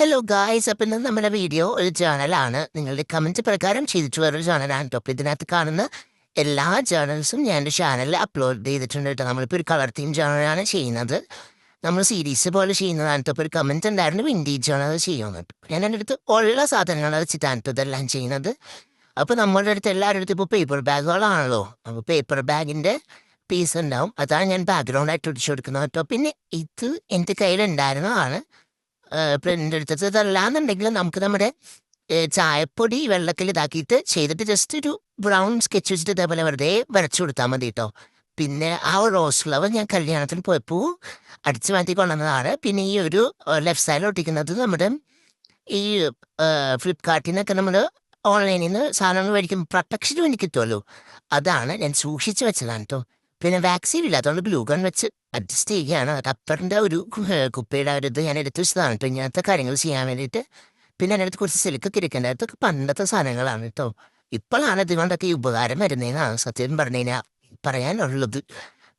Hello guys, അപ്പം ഇന്ന് നമ്മുടെ വീഡിയോ ഒരു ജേണലാണ്. നിങ്ങളുടെ കമൻറ്റ് പ്രകാരം ചെയ്തിട്ട് വേറൊരു ജേണലാണ് കേട്ടോ. അപ്പോൾ ഇതിനകത്ത് കാണുന്ന എല്ലാ ജേണൽസും ഞാൻ എൻ്റെ ചാനലിൽ അപ്ലോഡ് ചെയ്തിട്ടുണ്ട് കേട്ടോ. നമ്മളിപ്പോൾ ഒരു കളർ തീം ജേണലാണ് ചെയ്യുന്നത്. നമ്മൾ സീരീസ് പോലെ ചെയ്യുന്നതാണ് കേട്ടോ. ഇപ്പോൾ ഒരു കമൻറ്റ് ഉണ്ടായിരുന്നു വിൻറ്റേജ് ജേണൽ ചെയ്യുമെന്ന് കേട്ടോ. ഞാൻ എൻ്റെ അടുത്ത് ഉള്ള സാധനങ്ങൾ വെച്ചിട്ടാണ് കേട്ടോ ഇതെല്ലാം ചെയ്യുന്നത്. അപ്പോൾ നമ്മളുടെ അടുത്ത് എല്ലാവരുടെ അടുത്ത് ഇപ്പോൾ പേപ്പർ ബാഗുകളാണല്ലോ. അപ്പോൾ പേപ്പർ ബാഗിൻ്റെ പീസ് ഉണ്ടാവും. അതാണ് ഞാൻ ബാക്ക്ഗ്രൗണ്ടായിട്ട് ഒടിച്ചു കൊടുക്കുന്നത് കേട്ടോ. പിന്നെ ഇത് എൻ്റെ കയ്യിലുണ്ടായിരുന്നതാണ്. പ്രിൻ്റ് എടുത്തത്. ഇതല്ലാന്നുണ്ടെങ്കിൽ നമുക്ക് നമ്മുടെ ചായപ്പൊടി വെള്ളത്തിൽ ഇതാക്കിയിട്ട് ചെയ്തിട്ട് ജസ്റ്റ് ഒരു ബ്രൗൺ സ്കെച്ച് വെച്ചിട്ട് ഇതേപോലെ വെറുതെ വരച്ചു കൊടുത്താൽ മതി കേട്ടോ. പിന്നെ ആ ഒരു റോസ് ഫ്ലവർ ഞാൻ കല്യാണത്തിന് പോയപ്പോൾ അടിച്ചു മാറ്റി കൊണ്ടുവന്നതാണ്. പിന്നെ ഈ ഒരു ലെഫ്റ്റ് സൈഡിൽ ഒട്ടിക്കുന്നത് നമ്മുടെ ഈ ഫ്ലിപ്കാർട്ടിൽ നമ്മൾ ഓൺലൈനിൽ നിന്ന് സാധനങ്ങൾ മേടിക്കും പ്രൊട്ടക്ഷന് വേണ്ടി കിട്ടുമല്ലോ, അതാണ് ഞാൻ സൂക്ഷിച്ച് വെച്ചതാണ് കേട്ടോ. പിന്നെ വാക്സിൻ ഇല്ല, അതുകൊണ്ട് ഗ്ലൂ ഗൺ വെച്ച് അഡ്ജസ്റ്റ് ചെയ്യുകയാണ്. റബ്ബറിൻ്റെ ഒരു കുപ്പിയുടെ ഒരു ഇത് ഞാൻ എടുത്ത് വെച്ചതാണ് കേട്ടോ ഇങ്ങനത്തെ കാര്യങ്ങൾ ചെയ്യാൻ വേണ്ടിയിട്ട്. പിന്നെ എൻ്റെ അടുത്ത് കുറച്ച് സിൽക്കൊക്കെ ഇരിക്കേണ്ട അതൊക്കെ പണ്ടത്തെ സാധനങ്ങളാണ് കേട്ടോ. ഇപ്പോഴാണ് ഇതുകൊണ്ടൊക്കെ ഈ ഉപകാരം വരുന്നതെന്നാണ് സത്യം പറഞ്ഞു കഴിഞ്ഞാൽ പറയാനുള്ളത്.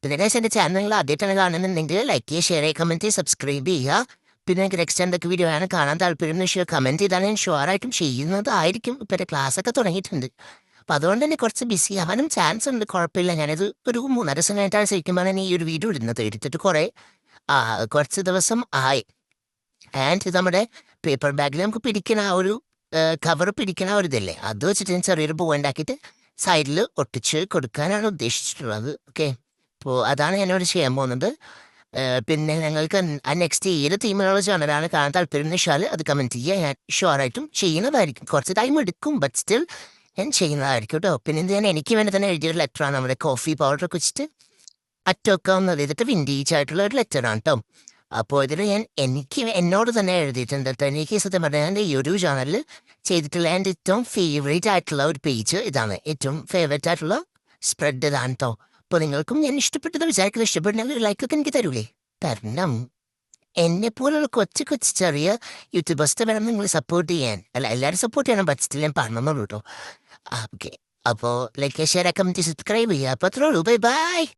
പിന്നെ ഗൈസ്, എൻ്റെ ചാനൽ നിങ്ങൾ ആദ്യമായിട്ടാണ് കാണുന്നുണ്ടെങ്കിൽ ലൈക്ക് ചെയ്യുക, ഷെയർ ചെയ്യുക, കമൻറ്റ് ചെയ്യുക, സബ്സ്ക്രൈബ് ചെയ്യുക. പിന്നെ എനിക്ക് നെക്സ്റ്റ് എന്തൊക്കെ വീഡിയോ ആണ് കാണാൻ താല്പര്യം എന്ന് വെച്ചാൽ കമൻറ്റ് ചെയ്താൽ ഞാൻ ഷുവറായിട്ടും ചെയ്യുന്നതായിരിക്കും. ഇപ്പോൾ എൻ്റെ ക്ലാസ്സൊക്കെ തുടങ്ങിയിട്ടുണ്ട്. അപ്പം അതുകൊണ്ട് തന്നെ കുറച്ച് ബിസി ആവാനും ചാൻസ് ഉണ്ട്. കുഴപ്പമില്ല, ഞാനിത് ഒരു 3.5 ദിവസം കഴിഞ്ഞിട്ടാണ് ശരിക്കുമ്പോൾ ഞാൻ ഈ ഒരു വീഡിയോ ഇടുന്നത്. എടുത്തിട്ട് കുറച്ച് ദിവസം ആയി. ആൻഡ് ഇത് നമ്മുടെ പേപ്പർ ബാഗിൽ നമുക്ക് പിടിക്കണ ആ ഒരു കവർ പിടിക്കണ ഒരു ഇതില്ലേ, അത് വെച്ചിട്ട് ഞാൻ ചെറിയൊരു പൂ ഉണ്ടാക്കിയിട്ട് സൈഡിൽ ഒട്ടിച്ച് കൊടുക്കാനാണ് ഉദ്ദേശിച്ചിട്ടുള്ളത്. ഓക്കെ, അപ്പോൾ അതാണ് ഞാനിവിടെ ചെയ്യാൻ പോകുന്നത്. പിന്നെ ഞങ്ങൾക്ക് ആ നെക്സ്റ്റ് ഏത് തീമിലുള്ള ചാനലാണ് കാണാൻ താല്പര്യം എന്ന് വെച്ചാൽ അത് കമൻറ്റ് ചെയ്യുക. ഞാൻ ഷുവറായിട്ടും ചെയ്യുന്നതായിരിക്കും. കുറച്ച് ടൈം എടുക്കും, ബട്ട് സ്റ്റിൽ ഞാൻ ചെയ്യുന്നതായിരിക്കും കേട്ടോ. പിന്നെ ഇത് ഞാൻ എനിക്ക് വേണ്ടി തന്നെ എഴുതിയൊരു ലെറ്ററാണ്. നമ്മുടെ കോഫി പൗഡറൊക്കെ വെച്ചിട്ട് അറ്റൊക്കെ ഒന്ന് എഴുതിയിട്ട് വിൻറ്റേജ് ആയിട്ടുള്ള ഒരു ലെറ്ററാണ് കേട്ടോ. അപ്പോൾ ഇതിൽ ഞാൻ എന്നോട് തന്നെ എഴുതിയിട്ടുണ്ട് കേട്ടോ. എനിക്ക് സത്യം പറഞ്ഞാൽ എൻ്റെ ഈ ഒരു ചാനലിൽ ചെയ്തിട്ടുള്ള എൻ്റെ ഏറ്റവും ഫേവറേറ്റ് ആയിട്ടുള്ള ഒരു പേജ് ഇതാണ്. ഏറ്റവും ഫേവറേറ്റ് ആയിട്ടുള്ള സ്പ്രെഡ് ഇതാണ് കേട്ടോ. അപ്പോൾ നിങ്ങൾക്കും ഞാൻ ഇഷ്ടപ്പെട്ടത് വിചാരിക്കുന്നത്, ഇഷ്ടപ്പെടുന്നെങ്കിൽ ലൈക്കൊക്കെ എനിക്ക് തരൂലേ? തരണം. എന്നെപ്പോലുള്ള കൊച്ചു കൊച്ചു ചെറിയ യൂട്യൂബേഴ്സിനെ വേണം നിങ്ങൾ സപ്പോർട്ട് ചെയ്യാൻ. അല്ല, എല്ലാവരും സപ്പോർട്ട് ചെയ്യണം, ബട്ട് സ്റ്റിൽ ഞാൻ പറഞ്ഞെന്നുള്ളൂ കേട്ടോ. ഓക്കെ, അപ്പോൾ ലൈക്ക് ഷെയർ കമൻറ്റ് സബ്സ്ക്രൈബ് ചെയ്യുക. അപ്പോൾ അത്രേ ഉള്ളൂ. Bye bye.